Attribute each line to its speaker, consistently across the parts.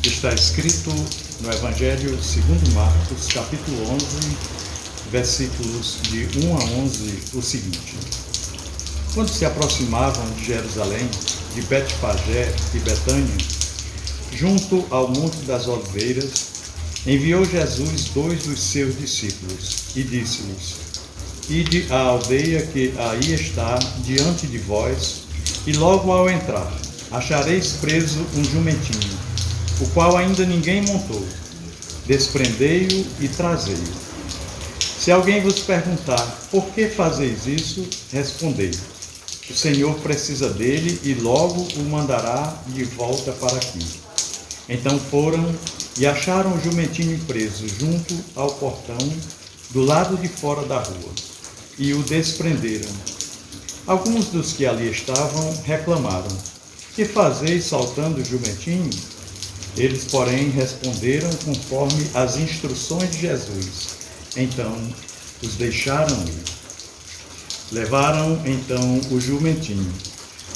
Speaker 1: Está escrito no Evangelho segundo Marcos, capítulo 11, versículos de 1 a 11, o seguinte: Quando se aproximavam de Jerusalém, de Betfagé e Betânia, junto ao Monte das Oliveiras, enviou Jesus 2 dos seus discípulos e disse-lhes: Ide à aldeia que aí está diante de vós, e logo ao entrar, achareis preso um jumentinho, o qual ainda ninguém montou. Desprendei-o e trazei-o. Se alguém vos perguntar, por que fazeis isso? Respondei: o Senhor precisa dele e logo o mandará de volta para aqui. Então foram e acharam o jumentinho preso junto ao portão, do lado de fora da rua, e o desprenderam. Alguns dos que ali estavam reclamaram: que fazeis saltando o jumentinho? Eles, porém, responderam conforme as instruções de Jesus. Então os deixaram ir. Levaram então o jumentinho,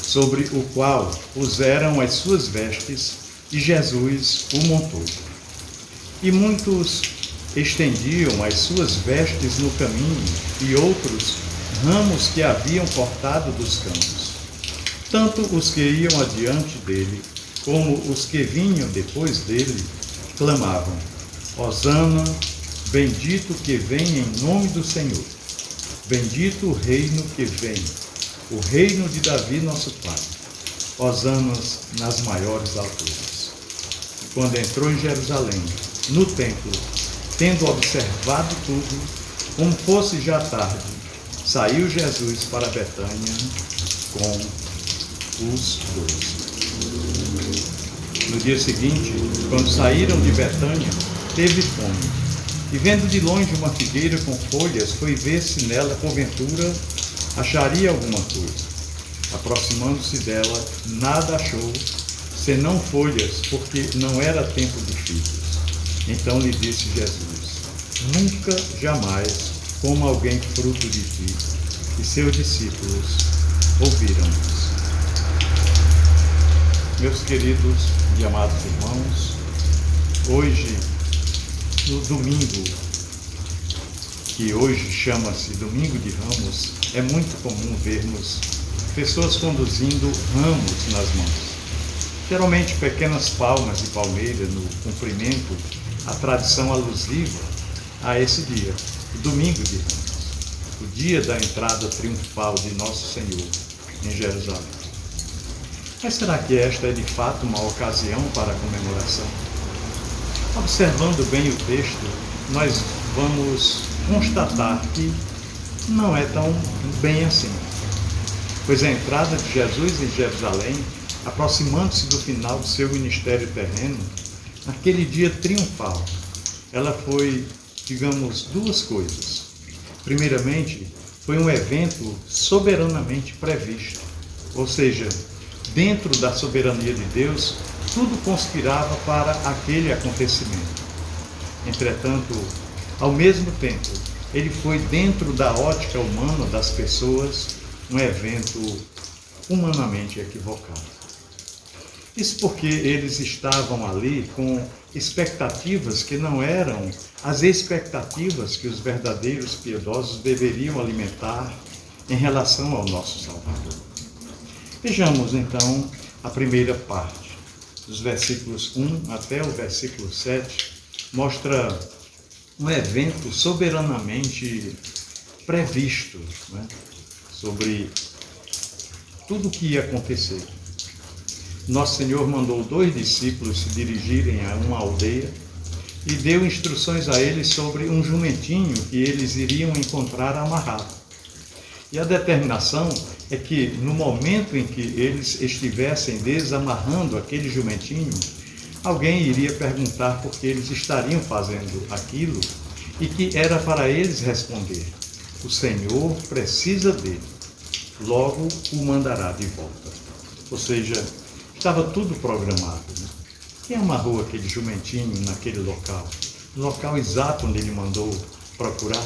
Speaker 1: sobre o qual puseram as suas vestes, e Jesus o montou. E muitos estendiam as suas vestes no caminho, e outros ramos que haviam cortado dos campos. Tanto os que iam adiante dele, como os que vinham depois dele, clamavam: Hosana, bendito que vem em nome do Senhor. Bendito o reino que vem, o reino de Davi nosso pai. Hosanas nas maiores alturas. E quando entrou em Jerusalém, no templo, tendo observado tudo, como fosse já tarde, saiu Jesus para Betânia com os 12. No dia seguinte, quando saíram de Betânia, teve fome. E vendo de longe uma figueira com folhas, foi ver se nela, porventura, acharia alguma coisa. Aproximando-se dela, nada achou, senão folhas, porque não era tempo de figos. Então lhe disse Jesus: Nunca, jamais, coma alguém fruto de ti. E seus discípulos ouviram isso. Meus queridos e amados irmãos, hoje, no domingo, que hoje chama-se Domingo de Ramos, é muito comum vermos pessoas conduzindo ramos nas mãos. Geralmente pequenas palmas de palmeira no cumprimento, a tradição alusiva a esse dia, o Domingo de Ramos, o dia da entrada triunfal de Nosso Senhor em Jerusalém. Mas será que esta é de fato uma ocasião para a comemoração? Observando bem o texto, nós vamos constatar que não é tão bem assim. Pois a entrada de Jesus em Jerusalém, aproximando-se do final do seu ministério terreno, naquele dia triunfal, ela foi, digamos, duas coisas. Primeiramente, foi um evento soberanamente previsto, ou seja, dentro da soberania de Deus, tudo conspirava para aquele acontecimento. Entretanto, ao mesmo tempo, ele foi dentro da ótica humana das pessoas um evento humanamente equivocado. Isso porque eles estavam ali com expectativas que não eram as expectativas que os verdadeiros piedosos deveriam alimentar em relação ao nosso Salvador. Vejamos então a primeira parte, dos versículos 1 até o versículo 7, mostra um evento soberanamente previsto, né, sobre tudo o que ia acontecer. Nosso Senhor mandou 2 discípulos se dirigirem a uma aldeia e deu instruções a eles sobre um jumentinho que eles iriam encontrar amarrado. E a determinação é que, no momento em que eles estivessem desamarrando aquele jumentinho, alguém iria perguntar por que eles estariam fazendo aquilo e que era para eles responder: o Senhor precisa dele, logo o mandará de volta. Ou seja, estava tudo programado, né? Quem amarrou aquele jumentinho naquele local? No local exato onde ele mandou procurar?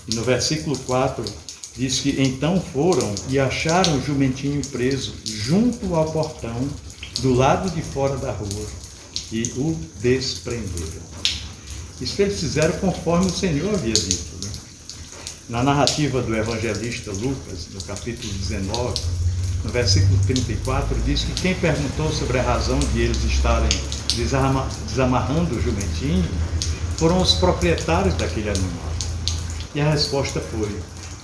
Speaker 1: E no versículo 4, diz que então foram e acharam o jumentinho preso junto ao portão, do lado de fora da rua, e o desprenderam. Isso eles fizeram conforme o Senhor havia dito, né? Na narrativa do evangelista Lucas, no capítulo 19, no versículo 34, diz que quem perguntou sobre a razão de eles estarem desamarrando o jumentinho foram os proprietários daquele animal. E a resposta foi: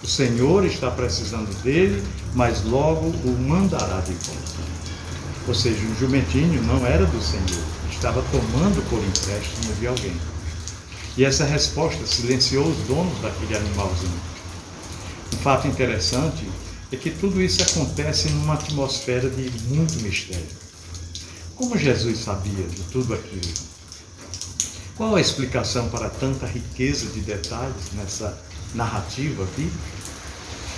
Speaker 1: o Senhor está precisando dele, mas logo o mandará de volta. Ou seja, o jumentinho não era do Senhor, estava tomando por empréstimo de alguém. E essa resposta silenciou os donos daquele animalzinho. Um fato interessante é que tudo isso acontece numa atmosfera de muito mistério. Como Jesus sabia de tudo aquilo? Qual a explicação para tanta riqueza de detalhes nessa narrativa bíblica?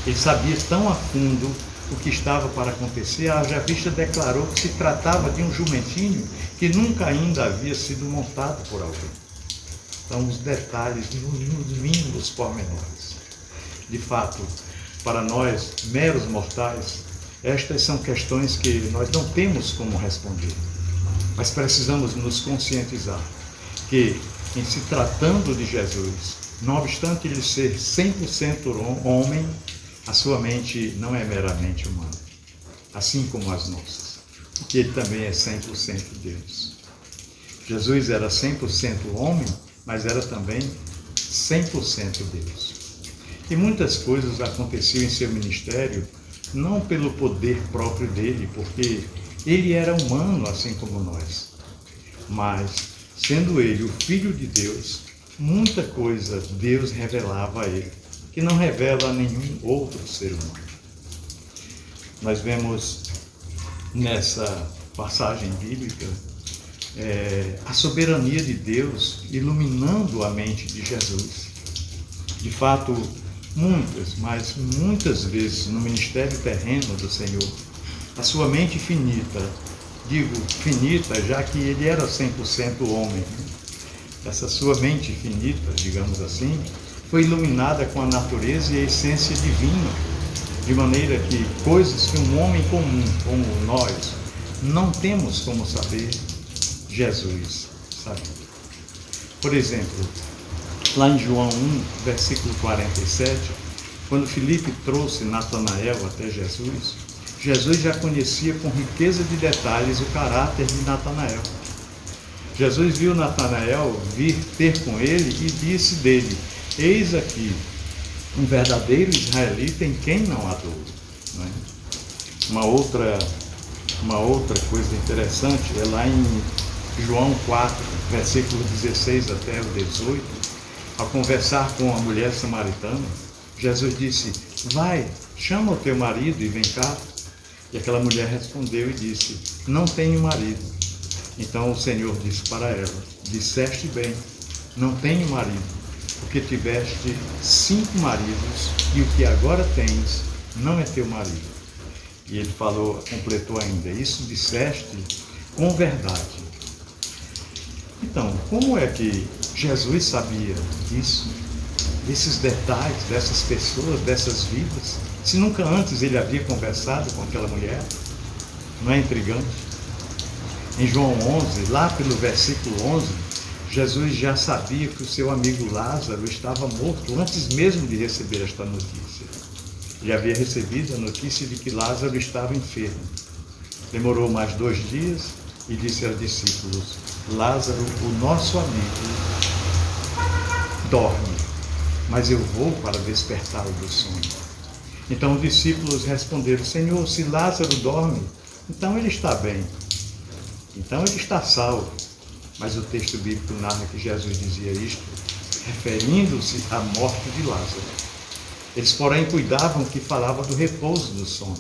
Speaker 1: Ele sabia tão a fundo o que estava para acontecer, haja vista declarou que se tratava de um jumentinho que nunca ainda havia sido montado por alguém. Então, os detalhes, nos mínimos pormenores. De fato, para nós, meros mortais, estas são questões que nós não temos como responder. Mas precisamos nos conscientizar que, em se tratando de Jesus, não obstante ele ser 100% homem, a sua mente não é meramente humana, assim como as nossas, porque ele também é 100% Deus. Jesus era 100% homem, mas era também 100% Deus. E muitas coisas aconteciam em seu ministério, não pelo poder próprio dele, porque ele era humano assim como nós, mas, sendo ele o Filho de Deus, muita coisa Deus revelava a ele, que não revela a nenhum outro ser humano. Nós vemos nessa passagem bíblica a soberania de Deus iluminando a mente de Jesus. De fato, mas muitas vezes no ministério terreno do Senhor, a sua mente finita, digo finita, já que ele era 100% homem, essa sua mente finita, digamos assim, foi iluminada com a natureza e a essência divina, de maneira que coisas que um homem comum, como nós, não temos como saber, Jesus sabia. Por exemplo, lá em João 1, versículo 47, quando Filipe trouxe Natanael até Jesus, Jesus já conhecia com riqueza de detalhes o caráter de Natanael. Jesus viu Natanael vir ter com ele e disse dele: eis aqui um verdadeiro israelita em quem não há dúvida. Não é? Uma outra coisa interessante é lá em João 4, versículo 16 até o 18, ao conversar com a mulher samaritana, Jesus disse: vai, chama o teu marido e vem cá. E aquela mulher respondeu e disse: não tenho marido. Então o Senhor disse para ela: disseste bem, não tenho marido, porque tiveste 5 maridos e o que agora tens não é teu marido. E ele completou ainda: isso disseste com verdade. Então, como é que Jesus sabia disso, desses detalhes, dessas pessoas, dessas vidas, se nunca antes ele havia conversado com aquela mulher? Não é intrigante? Em João 11, lá pelo versículo 11, Jesus já sabia que o seu amigo Lázaro estava morto antes mesmo de receber esta notícia. Ele havia recebido a notícia de que Lázaro estava enfermo. Demorou mais 2 dias e disse aos discípulos: Lázaro, o nosso amigo, dorme, mas eu vou para despertá-lo do sono. Então os discípulos responderam: Senhor, se Lázaro dorme, então ele está bem, então ele está salvo. Mas o texto bíblico narra que Jesus dizia isto, referindo-se à morte de Lázaro. Eles, porém, cuidavam que falava do repouso do sono.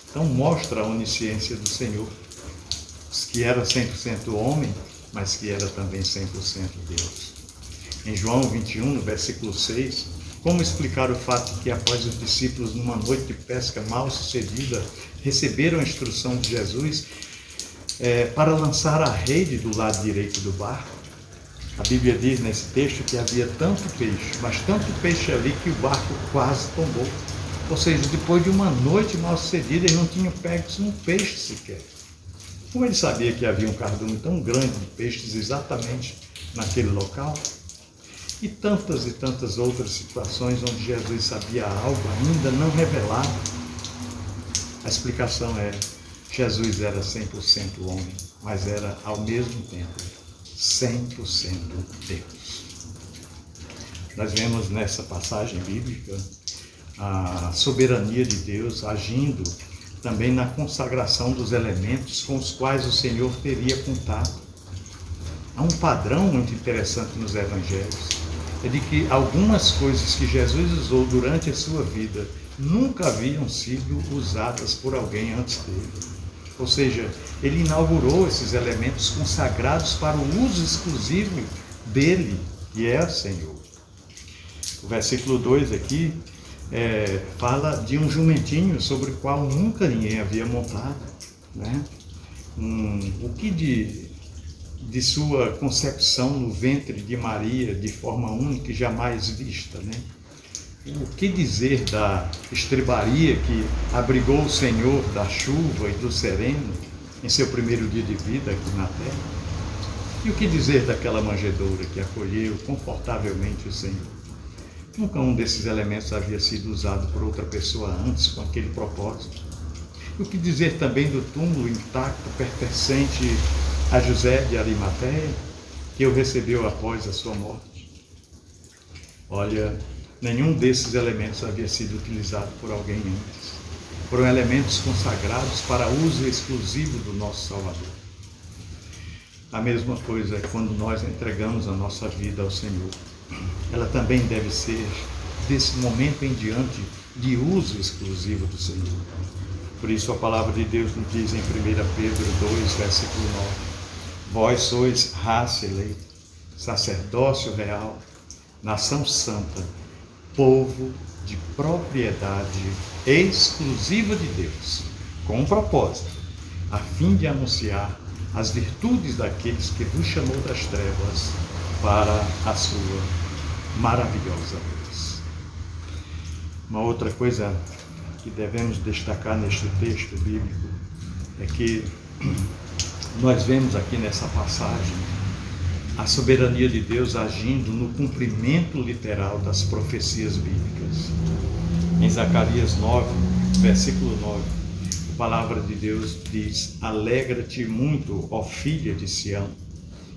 Speaker 1: Então mostra a onisciência do Senhor, que era 100% homem, mas que era também 100% Deus. Em João 21, no versículo 6, como explicar o fato de que após os discípulos, numa noite de pesca mal sucedida, receberam a instrução de Jesus para lançar a rede do lado direito do barco? A Bíblia diz nesse texto que havia tanto peixe, mas tanto peixe ali que o barco quase tombou. Ou seja, depois de uma noite mal sucedida, eles não tinham pego um peixe sequer. Como ele sabia que havia um cardume tão grande de peixes exatamente naquele local? E tantas outras situações onde Jesus sabia algo ainda não revelado. A explicação é: Jesus era 100% homem, mas era ao mesmo tempo 100% Deus. Nós vemos nessa passagem bíblica a soberania de Deus agindo também na consagração dos elementos com os quais o Senhor teria contato. Há um padrão muito interessante nos evangelhos, é de que algumas coisas que Jesus usou durante a sua vida nunca haviam sido usadas por alguém antes dele. Ou seja, ele inaugurou esses elementos consagrados para o uso exclusivo dele, que é o Senhor. O versículo 2 aqui fala de um jumentinho sobre o qual nunca ninguém havia montado, né? O que de sua concepção no ventre de Maria, de forma única e jamais vista, né? O que dizer da estrebaria que abrigou o Senhor da chuva e do sereno em seu primeiro dia de vida aqui na terra? E o que dizer daquela manjedoura que acolheu confortavelmente o Senhor? Nunca um desses elementos havia sido usado por outra pessoa antes com aquele propósito. E o que dizer também do túmulo intacto pertencente a José de Arimateia, que o recebeu após a sua morte? Olha, nenhum desses elementos havia sido utilizado por alguém antes. Foram elementos consagrados para uso exclusivo do nosso Salvador. A mesma coisa é quando nós entregamos a nossa vida ao Senhor. Ela também deve ser, desse momento em diante, de uso exclusivo do Senhor. Por isso a palavra de Deus nos diz em 1 Pedro 2, versículo 9: Vós sois raça eleita, sacerdócio real, nação santa, povo de propriedade exclusiva de Deus, com um propósito, a fim de anunciar as virtudes daqueles que vos chamou das trevas para a sua maravilhosa luz. Uma outra coisa que devemos destacar neste texto bíblico é que nós vemos aqui nessa passagem a soberania de Deus agindo no cumprimento literal das profecias bíblicas. Em Zacarias 9, versículo 9, a palavra de Deus diz: Alegra-te muito, ó filha de Sião,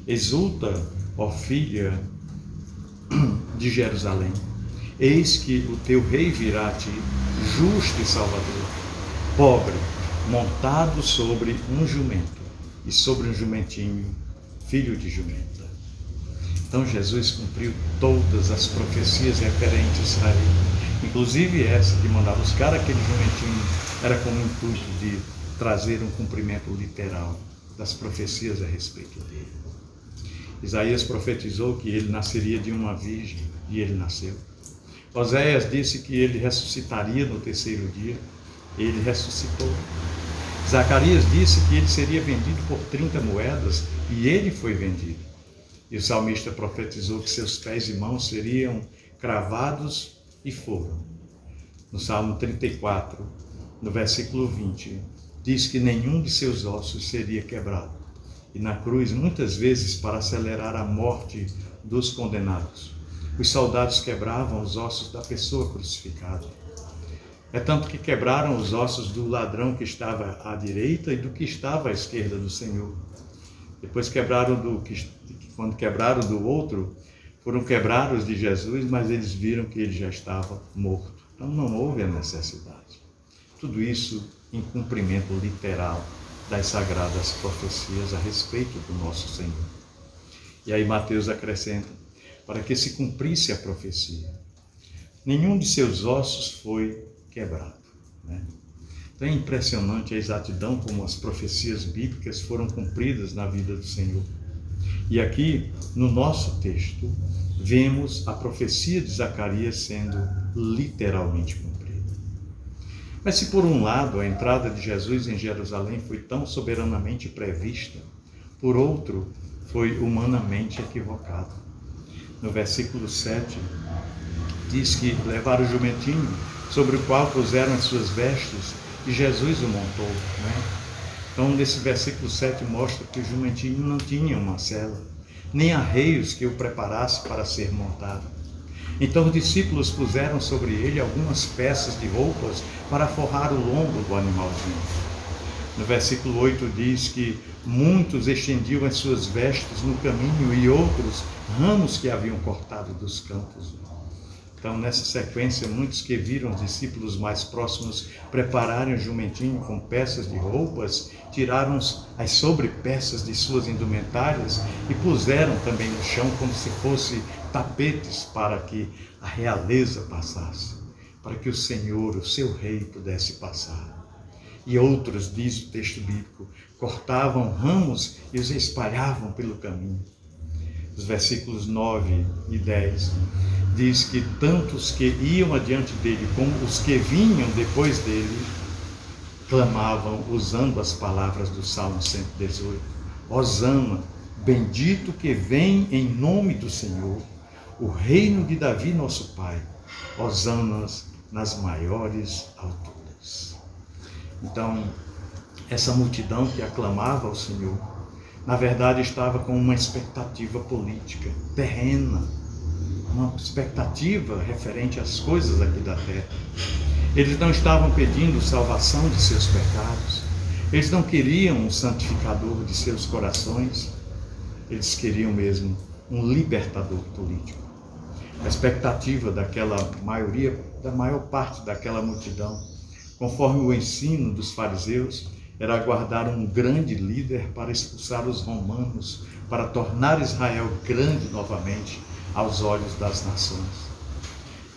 Speaker 1: exulta, ó filha de Jerusalém, eis que o teu rei virá a ti, justo e salvador, pobre, montado sobre um jumento, e sobre um jumentinho, filho de jumenta. Então Jesus cumpriu todas as profecias referentes a ele, inclusive essa de mandar buscar aquele jumentinho, era com o intuito de trazer um cumprimento literal das profecias a respeito dele. Isaías profetizou que ele nasceria de uma virgem, e ele nasceu. Oséias disse que ele ressuscitaria no terceiro dia, ele ressuscitou. Zacarias disse que ele seria vendido por 30 moedas, e ele foi vendido. E o salmista profetizou que seus pés e mãos seriam cravados, e foram. No Salmo 34, no versículo 20, diz que nenhum de seus ossos seria quebrado. E na cruz, muitas vezes, para acelerar a morte dos condenados, os soldados quebravam os ossos da pessoa crucificada. É tanto que quebraram os ossos do ladrão que estava à direita e do que estava à esquerda do Senhor. Depois quando quebraram do outro, foram quebrados de Jesus, mas eles viram que ele já estava morto. Então não houve a necessidade. Tudo isso em cumprimento literal das sagradas profecias a respeito do nosso Senhor. E aí Mateus acrescenta: para que se cumprisse a profecia, nenhum de seus ossos foi quebrado, né? Então é impressionante a exatidão como as profecias bíblicas foram cumpridas na vida do Senhor. E aqui, no nosso texto, vemos a profecia de Zacarias sendo literalmente cumprida. Mas se por um lado a entrada de Jesus em Jerusalém foi tão soberanamente prevista, por outro foi humanamente equivocado. No versículo 7, diz que levaram o jumentinho, sobre o qual puseram as suas vestes, e Jesus o montou, né? Então, nesse versículo 7 mostra que o jumentinho não tinha uma sela, nem arreios que o preparasse para ser montado. Então os discípulos puseram sobre ele algumas peças de roupas para forrar o lombo do animalzinho. No versículo 8 diz que muitos estendiam as suas vestes no caminho e outros ramos que haviam cortado dos campos. Então, nessa sequência, muitos que viram os discípulos mais próximos prepararem o jumentinho com peças de roupas, tiraram as sobrepeças de suas indumentárias e puseram também no chão como se fossem tapetes para que a realeza passasse, para que o Senhor, o seu rei, pudesse passar. E outros, diz o texto bíblico, cortavam ramos e os espalhavam pelo caminho. Os versículos 9 e 10 diz que tanto os que iam adiante dele como os que vinham depois dele clamavam usando as palavras do Salmo 118. Hosana, bendito que vem em nome do Senhor, o reino de Davi nosso Pai. Hosanas nas maiores alturas. Então, essa multidão que aclamava ao Senhor, na verdade estava com uma expectativa política, terrena, uma expectativa referente às coisas aqui da terra. Eles não estavam pedindo salvação de seus pecados, eles não queriam um santificador de seus corações, eles queriam mesmo um libertador político. A expectativa daquela maioria, da maior parte daquela multidão, conforme o ensino dos fariseus, era aguardar um grande líder para expulsar os romanos, para tornar Israel grande novamente aos olhos das nações.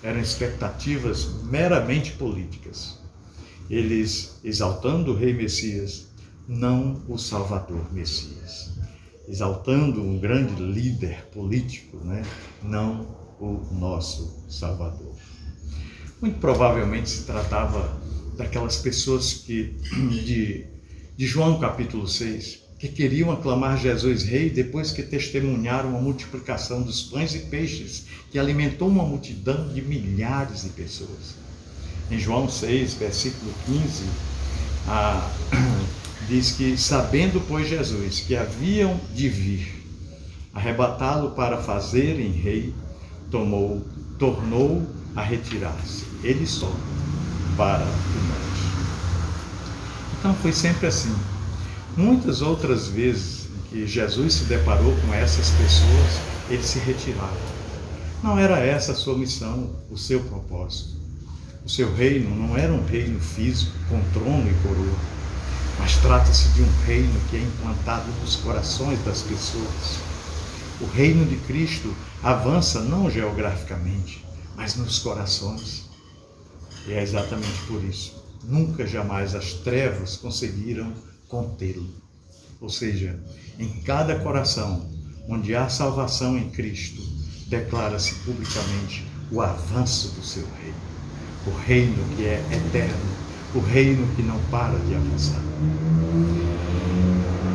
Speaker 1: Eram expectativas meramente políticas. Eles exaltando o rei Messias, não o Salvador Messias. Exaltando um grande líder político, não o nosso Salvador. Muito provavelmente se tratava daquelas pessoas de João capítulo 6, que queriam aclamar Jesus rei depois que testemunharam a multiplicação dos pães e peixes, que alimentou uma multidão de milhares de pessoas. Em João 6, versículo 15, diz que, sabendo, pois, Jesus que haviam de arrebatá-lo para fazerem rei, tornou a retirar-se, ele só, para o monte. Então foi sempre assim. Muitas outras vezes que Jesus se deparou com essas pessoas, ele se retirava. Não era essa a sua missão, o seu propósito. O seu reino não era um reino físico, com trono e coroa, mas trata-se de um reino que é implantado nos corações das pessoas. O reino de Cristo avança não geograficamente, mas nos corações. E é exatamente por isso. Nunca, jamais as trevas conseguiram contê-lo. Ou seja, em cada coração onde há salvação em Cristo, declara-se publicamente o avanço do seu reino. O reino que é eterno, o reino que não para de avançar.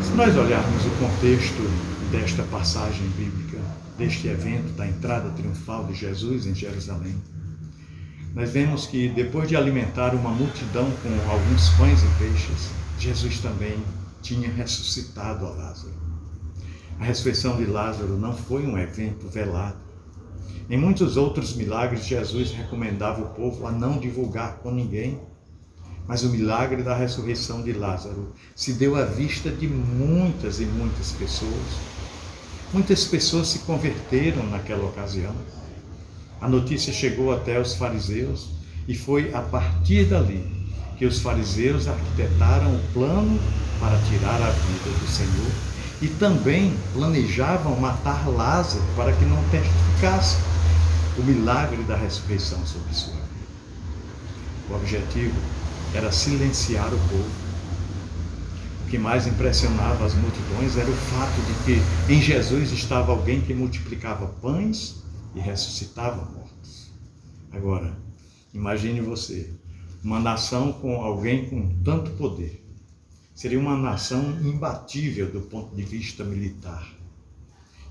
Speaker 1: Se nós olharmos o contexto desta passagem bíblica, deste evento da entrada triunfal de Jesus em Jerusalém, nós vemos que depois de alimentar uma multidão com alguns pães e peixes, Jesus também tinha ressuscitado a Lázaro. A ressurreição de Lázaro não foi um evento velado. Em muitos outros milagres, Jesus recomendava o povo a não divulgar com ninguém. Mas o milagre da ressurreição de Lázaro se deu à vista de muitas e muitas pessoas. Muitas pessoas se converteram naquela ocasião. A notícia chegou até os fariseus e foi a partir dali que os fariseus arquitetaram o plano para tirar a vida do Senhor e também planejavam matar Lázaro para que não testificasse o milagre da ressurreição sobre sua vida. O objetivo era silenciar o povo. O que mais impressionava as multidões era o fato de que em Jesus estava alguém que multiplicava pães e ressuscitava mortos. Agora, imagine você, uma nação com alguém com tanto poder. Seria uma nação imbatível do ponto de vista militar.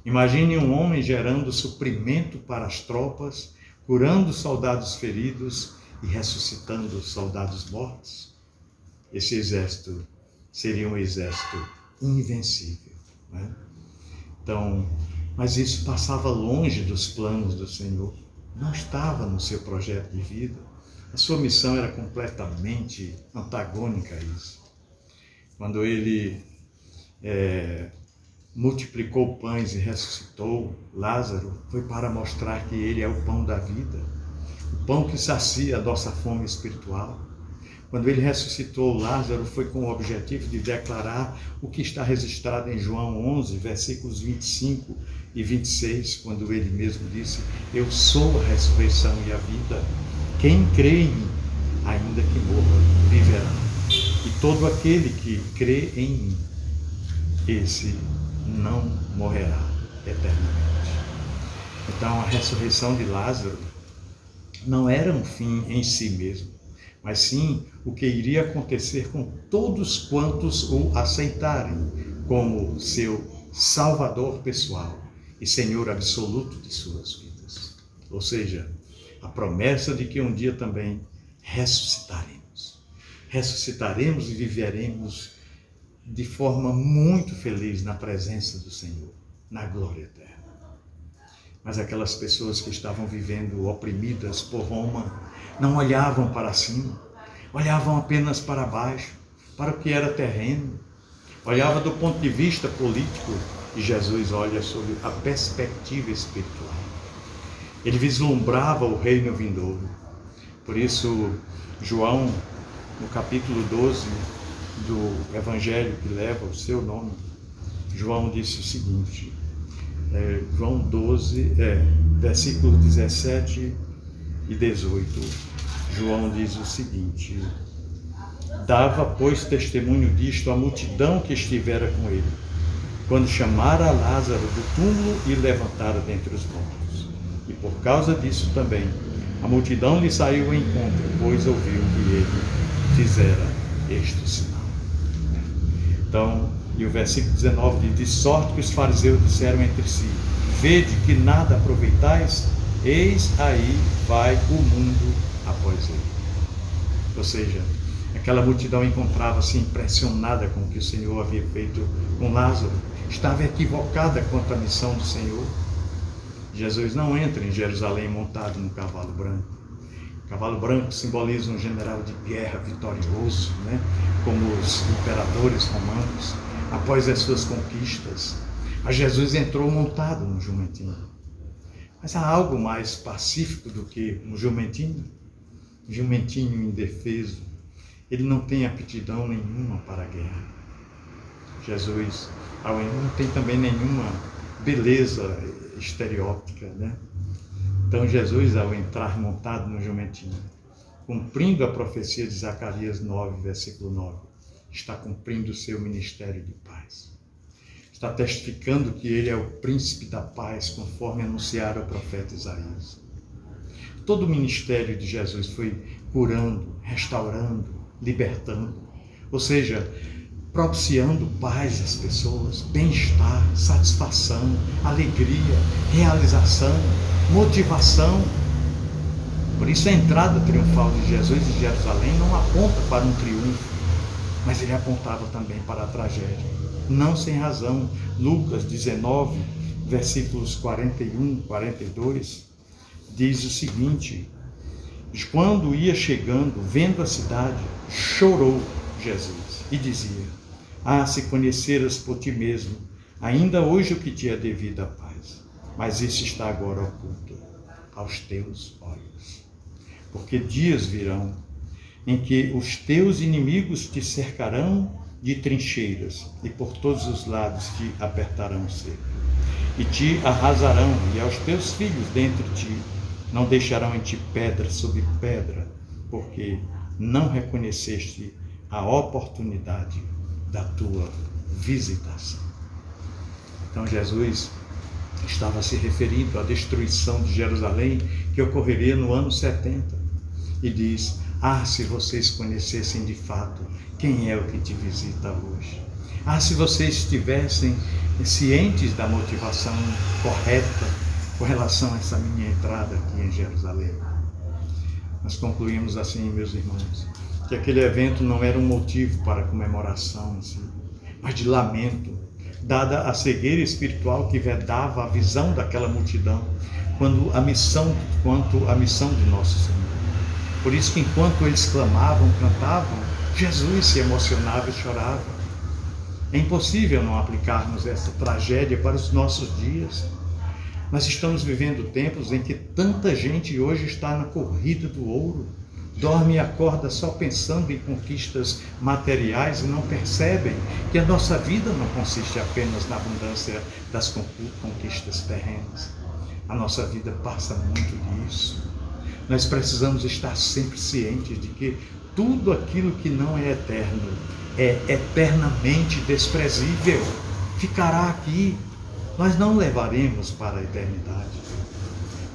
Speaker 1: Imagine um homem gerando suprimento para as tropas, curando soldados feridos e ressuscitando soldados mortos. Esse exército seria um exército invencível, né? Então, mas isso passava longe dos planos do Senhor, não estava no seu projeto de vida. A sua missão era completamente antagônica a isso. Quando ele multiplicou pães e ressuscitou Lázaro, foi para mostrar que ele é o pão da vida, o pão que sacia a nossa fome espiritual. Quando ele ressuscitou Lázaro, foi com o objetivo de declarar o que está registrado em João 11, versículos 25 e 26, quando ele mesmo disse: eu sou a ressurreição e a vida. Quem crê em mim, ainda que morra, viverá. E todo aquele que crê em mim, esse não morrerá eternamente. Então, a ressurreição de Lázaro não era um fim em si mesmo, mas sim o que iria acontecer com todos quantos o aceitarem como seu Salvador pessoal e Senhor absoluto de suas vidas. Ou seja, a promessa de que um dia também ressuscitaremos. Ressuscitaremos e viveremos de forma muito feliz na presença do Senhor, na glória eterna. Mas aquelas pessoas que estavam vivendo oprimidas por Roma não olhavam para cima, olhavam apenas para baixo, para o que era terreno, olhavam do ponto de vista político, e Jesus olha sobre a perspectiva espiritual. Ele vislumbrava o reino vindouro. Por isso, João, no capítulo 12 do Evangelho que leva o seu nome, João disse o seguinte, João 12, versículos 17 e 18, João diz o seguinte: dava, pois, testemunho disto a multidão que estivera com ele, quando chamara Lázaro do túmulo e levantara dentre os mortos. E por causa disso também, a multidão lhe saiu ao encontro, pois ouviu que ele fizera este sinal. Então, e o versículo 19 diz: de sorte que os fariseus disseram entre si: vede que nada aproveitais, eis aí vai o mundo após ele. Ou seja, aquela multidão encontrava-se impressionada com o que o Senhor havia feito com Lázaro, estava equivocada quanto à missão do Senhor. Jesus não entra em Jerusalém montado num cavalo branco. O cavalo branco simboliza um general de guerra vitorioso, né? Como os imperadores romanos, após as suas conquistas. Mas Jesus entrou montado no jumentinho. Mas há algo mais pacífico do que um jumentinho? Um jumentinho indefeso. Ele não tem aptidão nenhuma para a guerra. Jesus não tem também nenhuma beleza estereótica, né? Então Jesus, ao entrar montado no jumentinho, cumprindo a profecia de Zacarias 9, versículo 9, está cumprindo o seu ministério de paz. Está testificando que ele é o príncipe da paz, conforme anunciara o profeta Isaías. Todo o ministério de Jesus foi curando, restaurando, libertando, ou seja, propiciando paz às pessoas, bem-estar, satisfação, alegria, realização, motivação. Por isso a entrada triunfal de Jesus em Jerusalém não aponta para um triunfo, mas ele apontava também para a tragédia. Não sem razão, Lucas 19, versículos 41, 42, diz o seguinte: quando ia chegando, vendo a cidade, chorou Jesus e dizia: se conheceras por ti mesmo, ainda hoje o que te é devido a paz, mas isso está agora oculto aos teus olhos. Porque dias virão em que os teus inimigos te cercarão de trincheiras e por todos os lados te apertarão o cerco e te arrasarão, e aos teus filhos dentre ti não deixarão em ti pedra sobre pedra, porque não reconheceste a oportunidade da tua visitação. Então Jesus estava se referindo à destruição de Jerusalém que ocorreria no ano 70 e diz: se vocês conhecessem de fato quem é o que te visita hoje. Se vocês estivessem cientes da motivação correta com relação a essa minha entrada aqui em Jerusalém. Nós concluímos assim, meus irmãos, que aquele evento não era um motivo para comemoração, assim, mas de lamento, dada a cegueira espiritual que vedava a visão daquela multidão quanto a missão de nosso Senhor. Por isso que enquanto eles clamavam, cantavam, Jesus se emocionava e chorava. É impossível não aplicarmos essa tragédia para os nossos dias. Nós estamos vivendo tempos em que tanta gente hoje está na corrida do ouro, dorme e acorda só pensando em conquistas materiais e não percebem que a nossa vida não consiste apenas na abundância das conquistas terrenas. A nossa vida passa muito disso. Nós precisamos estar sempre cientes de que tudo aquilo que não é eterno é eternamente desprezível. Ficará aqui. Nós não levaremos para a eternidade.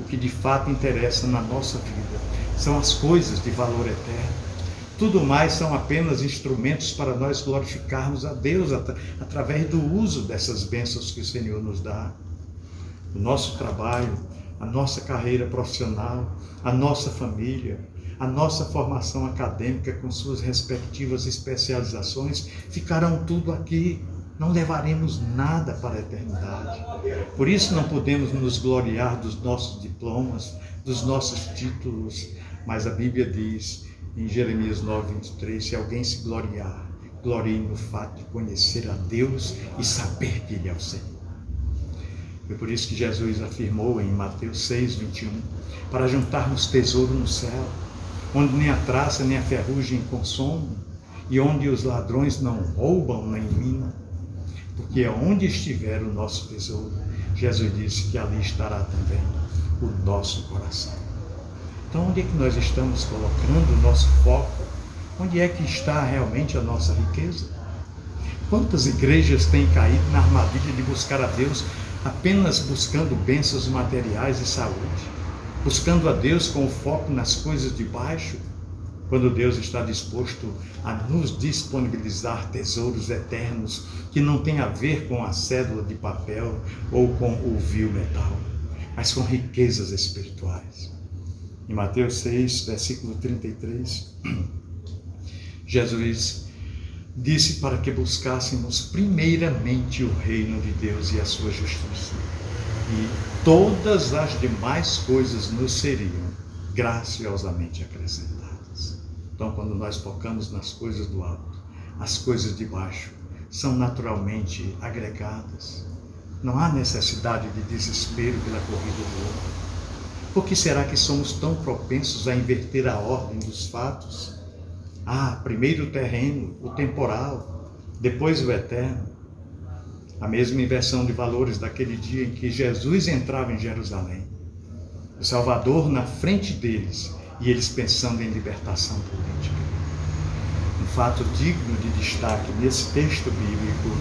Speaker 1: O que de fato interessa na nossa vida são as coisas de valor eterno. Tudo mais são apenas instrumentos para nós glorificarmos a Deus através do uso dessas bênçãos que o Senhor nos dá. O nosso trabalho, a nossa carreira profissional, a nossa família, a nossa formação acadêmica com suas respectivas especializações, ficarão tudo aqui. Não levaremos nada para a eternidade. Por isso não podemos nos gloriar dos nossos diplomas, dos nossos títulos, mas a Bíblia diz em Jeremias 9:23, se alguém se gloriar, glorie no fato de conhecer a Deus e saber que Ele é o Senhor. Foi por isso que Jesus afirmou em Mateus 6:21, para juntarmos tesouro no céu, onde nem a traça nem a ferrugem consomem, e onde os ladrões não roubam nem minam, porque onde estiver o nosso tesouro, Jesus disse que ali estará também o nosso coração. Então, onde é que nós estamos colocando o nosso foco? Onde é que está realmente a nossa riqueza? Quantas igrejas têm caído na armadilha de buscar a Deus apenas buscando bênçãos materiais e saúde, buscando a Deus com o foco nas coisas de baixo, quando Deus está disposto a nos disponibilizar tesouros eternos que não tem a ver com a cédula de papel ou com o vil metal, mas com riquezas espirituais. Em Mateus 6, versículo 33, Jesus disse para que buscássemos primeiramente o reino de Deus e a sua justiça, e todas as demais coisas nos seriam graciosamente acrescentadas. Então, quando nós focamos nas coisas do alto, as coisas de baixo são naturalmente agregadas. Não há necessidade de desespero pela corrida do ouro. Por que será que somos tão propensos a inverter a ordem dos fatos? Primeiro o terreno, o temporal, depois o eterno. A mesma inversão de valores daquele dia em que Jesus entrava em Jerusalém. O Salvador na frente deles e eles pensando em libertação política. Um fato digno de destaque nesse texto bíblico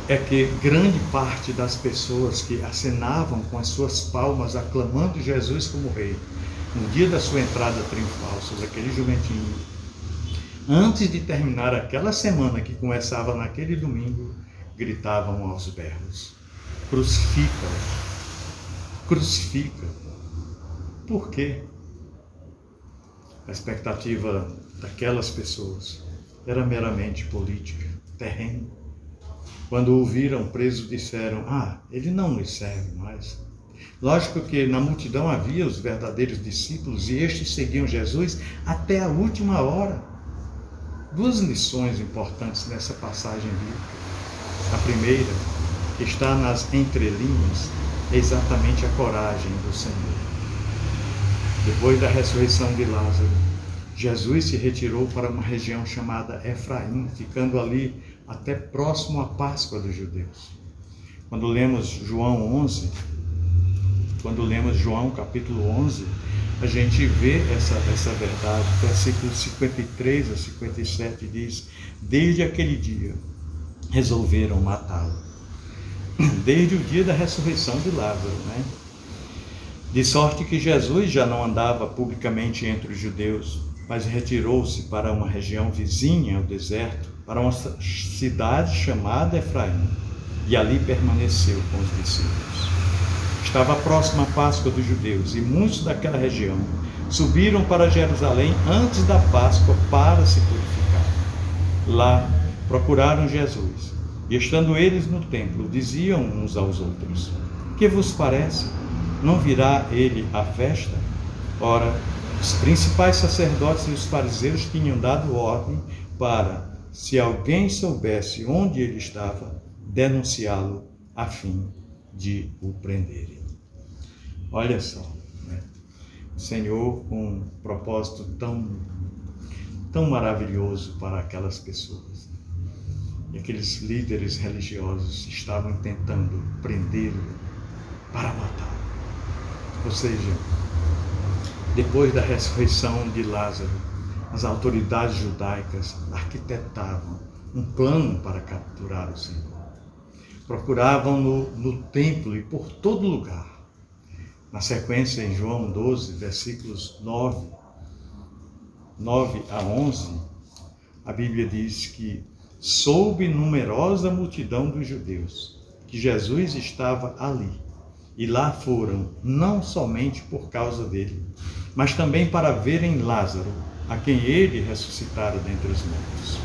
Speaker 1: é que grande parte das pessoas que acenavam com as suas palmas aclamando Jesus como rei, no dia da sua entrada triunfal sobre aquele jumentinho, antes de terminar aquela semana que começava naquele domingo, gritavam aos berros: crucifica-o, crucifica. Por quê? A expectativa daquelas pessoas era meramente política, terreno. Quando o viram preso, disseram: ele não nos serve mais. Lógico que na multidão havia os verdadeiros discípulos e estes seguiam Jesus até a última hora. Duas lições importantes nessa passagem bíblica. A primeira, que está nas entrelinhas, é exatamente a coragem do Senhor. Depois da ressurreição de Lázaro, Jesus se retirou para uma região chamada Efraim, ficando ali até próximo à Páscoa dos judeus. Quando lemos João capítulo 11, a gente vê essa verdade. Versículos 53 a 57 diz: desde aquele dia resolveram matá-lo. Desde o dia da ressurreição de Lázaro, né? De sorte que Jesus já não andava publicamente entre os judeus, mas retirou-se para uma região vizinha ao deserto, para uma cidade chamada Efraim, e ali permaneceu com os discípulos. Estava próxima a Páscoa dos judeus, e muitos daquela região subiram para Jerusalém antes da Páscoa para se purificar. Lá procuraram Jesus, e estando eles no templo, diziam uns aos outros: que vos parece? Não virá ele à festa? Ora, os principais sacerdotes e os fariseus tinham dado ordem para, se alguém soubesse onde ele estava, denunciá-lo a fim de o prenderem. Olha só, né? O Senhor com um propósito tão maravilhoso para aquelas pessoas. E aqueles líderes religiosos estavam tentando prendê-lo para matá-lo. Ou seja, depois da ressurreição de Lázaro, as autoridades judaicas arquitetavam um plano para capturar o Senhor. Procuravam-no no templo e por todo lugar. Na sequência, em João 12, versículos 9 a 11, a Bíblia diz que soube numerosa multidão dos judeus que Jesus estava ali. E lá foram, não somente por causa dele, mas também para verem Lázaro, a quem ele ressuscitara dentre os mortos.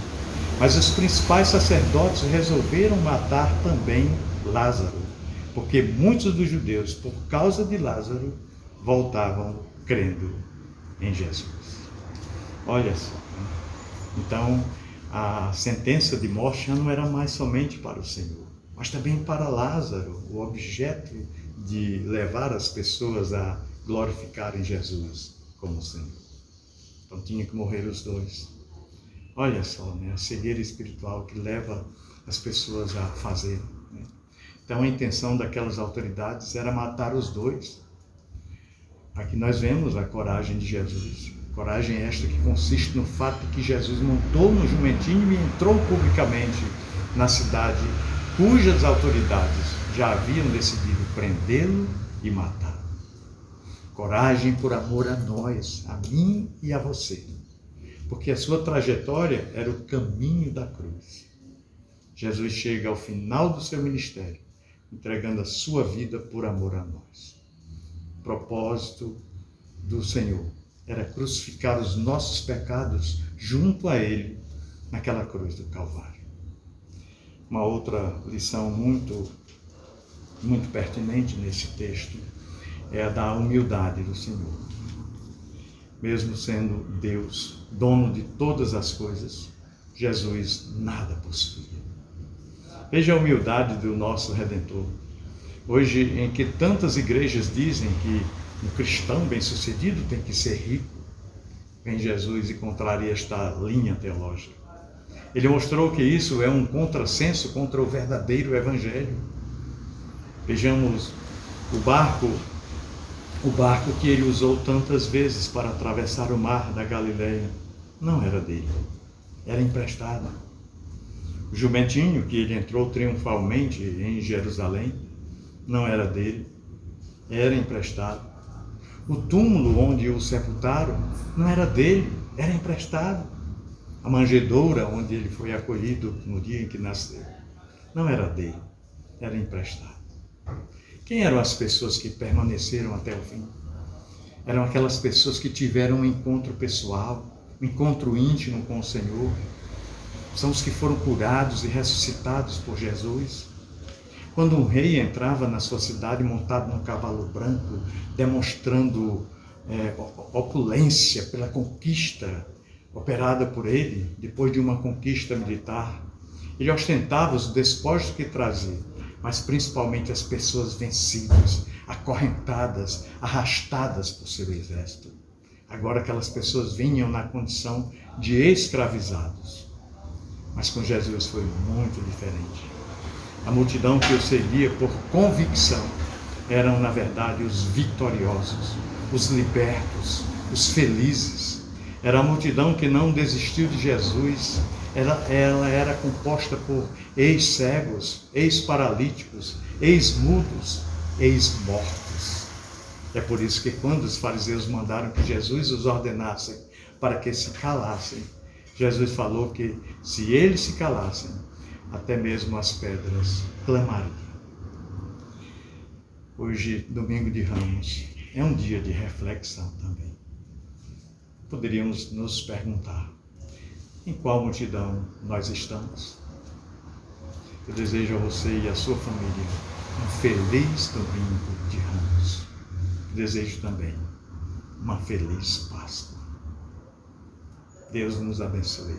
Speaker 1: Mas os principais sacerdotes resolveram matar também Lázaro, porque muitos dos judeus, por causa de Lázaro, voltavam crendo em Jesus. Olha só. Então, a sentença de morte já não era mais somente para o Senhor, mas também para Lázaro, o objeto de levar as pessoas a glorificarem Jesus como Senhor. Então tinha que morrer os dois. Olha só, né? A cegueira espiritual que leva as pessoas a fazer. Né? Então a intenção daquelas autoridades era matar os dois. Aqui nós vemos a coragem de Jesus. Coragem esta que consiste no fato de que Jesus montou no jumentinho e entrou publicamente na cidade cujas autoridades já haviam decidido prendê-lo e matá-lo. Coragem por amor a nós, a mim e a você, porque a sua trajetória era o caminho da cruz. Jesus chega ao final do seu ministério, entregando a sua vida por amor a nós. O propósito do Senhor era crucificar os nossos pecados junto a Ele naquela cruz do Calvário. Uma outra lição muito pertinente nesse texto é a da humildade do Senhor. Mesmo sendo Deus, dono de todas as coisas, Jesus nada possuía. Veja a humildade do nosso Redentor. Hoje, em que tantas igrejas dizem que um cristão bem-sucedido tem que ser rico, vem Jesus e contraria esta linha teológica. Ele mostrou que isso é um contrassenso contra o verdadeiro evangelho. Vejamos o barco que ele usou tantas vezes para atravessar o mar da Galileia, não era dele, era emprestado. O jumentinho que ele entrou triunfalmente em Jerusalém, não era dele, era emprestado. O túmulo onde o sepultaram, não era dele, era emprestado. A manjedoura onde ele foi acolhido no dia em que nasceu, não era dele, era emprestado. Quem eram as pessoas que permaneceram até o fim? Eram aquelas pessoas que tiveram um encontro pessoal, um encontro íntimo com o Senhor. São os que foram curados e ressuscitados por Jesus. Quando um rei entrava na sua cidade montado num cavalo branco, demonstrando opulência pela conquista operada por ele, depois de uma conquista militar, ele ostentava os despojos que trazia, mas principalmente as pessoas vencidas, acorrentadas, arrastadas por seu exército. Agora aquelas pessoas vinham na condição de escravizados. Mas com Jesus foi muito diferente. A multidão que o seguia por convicção eram, na verdade, os vitoriosos, os libertos, os felizes. Era a multidão que não desistiu de Jesus. Ela era composta por ex-cegos, ex-paralíticos, ex-mudos, ex-mortos. É por isso que quando os fariseus mandaram que Jesus os ordenasse para que se calassem, Jesus falou que se eles se calassem, até mesmo as pedras clamariam. Hoje, domingo de Ramos, é um dia de reflexão também. poderíamos nos perguntar: em qual multidão nós estamos? Eu desejo a você e a sua família um feliz domingo de Ramos. Desejo também uma feliz Páscoa. Deus nos abençoe.